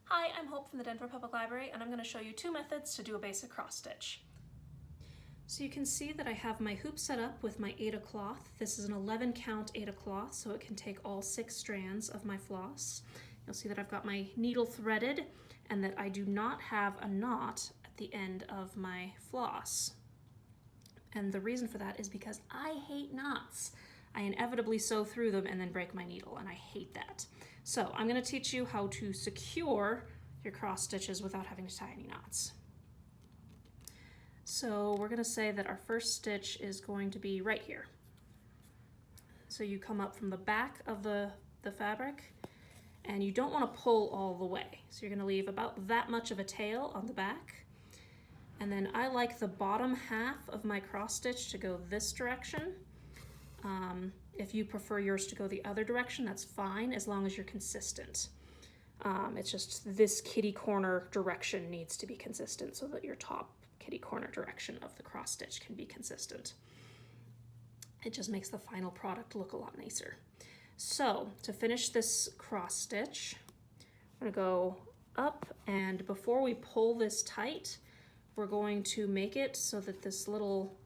Hi, I'm Hope from the Denver Public Library, and I'm going to show you two methods to do a basic cross stitch. So you can see that I have my hoop set up with my Aida cloth. This is an 11 count Aida cloth, so it can take all 6 strands of my floss. You'll see that I've got my needle threaded and that I do not have a knot at the end of my floss. And the reason for that is because I hate knots. I inevitably sew through them and then break my needle, and I hate that. So I'm going to teach you how to secure your cross stitches without having to tie any knots. So we're going to say that our first stitch is going to be right here. So you come up from the back of the fabric, and you don't want to pull all the way. So you're going to leave about that much of a tail on the back. And then I like the bottom half of my cross stitch to go this direction. If you prefer yours to go the other direction, that's fine, as long as you're consistent. It's just this kitty corner direction needs to be consistent so that your top kitty corner direction of the cross stitch can be consistent. It just makes the final product look a lot nicer. So to finish this cross stitch, I'm gonna go up, and before we pull this tight, we're going to make it so that this little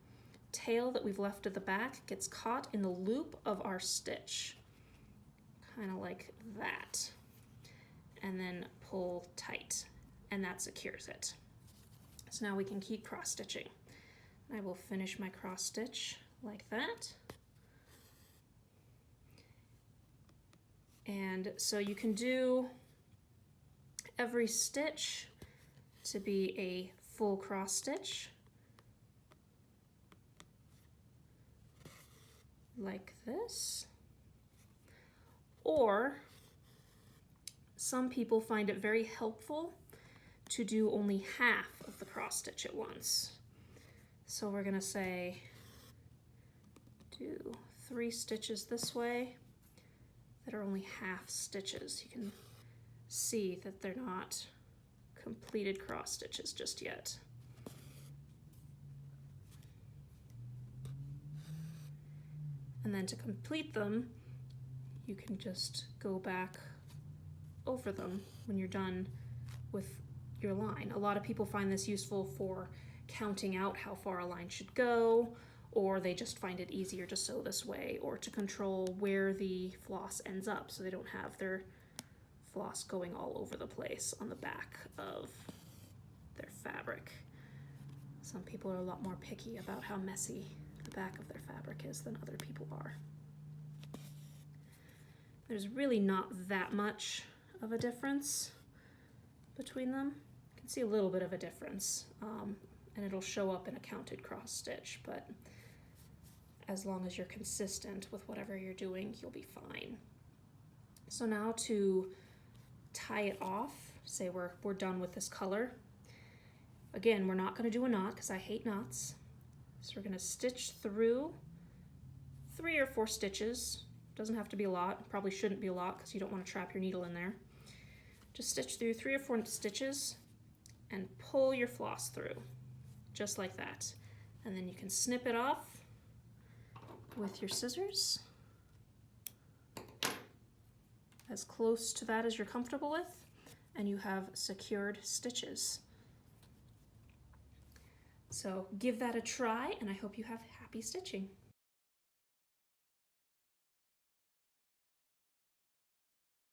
tail that we've left at the back gets caught in the loop of our stitch, kind of like that, and then pull tight, and that secures it. So now we can keep cross stitching. I will finish my cross stitch like that. And so you can do every stitch to be a full cross stitch, like this. Or some people find it very helpful to do only half of the cross stitch at once. So we're gonna say do 3 stitches this way that are only half stitches. You can see that they're not completed cross stitches just yet. And then to complete them, you can just go back over them when you're done with your line. A lot of people find this useful for counting out how far a line should go, or they just find it easier to sew this way, or to control where the floss ends up so they don't have their floss going all over the place on the back of their fabric. Some people are a lot more picky about how messy the back of their fabric is than other people are. There's really not that much of a difference between them. You can see a little bit of a difference, and it'll show up in a counted cross stitch, but as long as you're consistent with whatever you're doing, you'll be fine. So now to tie it off, say we're done with this color. Again, we're not going to do a knot because I hate knots. So we're going to stitch through 3 or 4 stitches. Doesn't have to be a lot. Probably shouldn't be a lot because you don't want to trap your needle in there. Just stitch through 3 or 4 stitches and pull your floss through, just like that. And then you can snip it off with your scissors, as close to that as you're comfortable with, and you have secured stitches. So give that a try, and I hope you have happy stitching.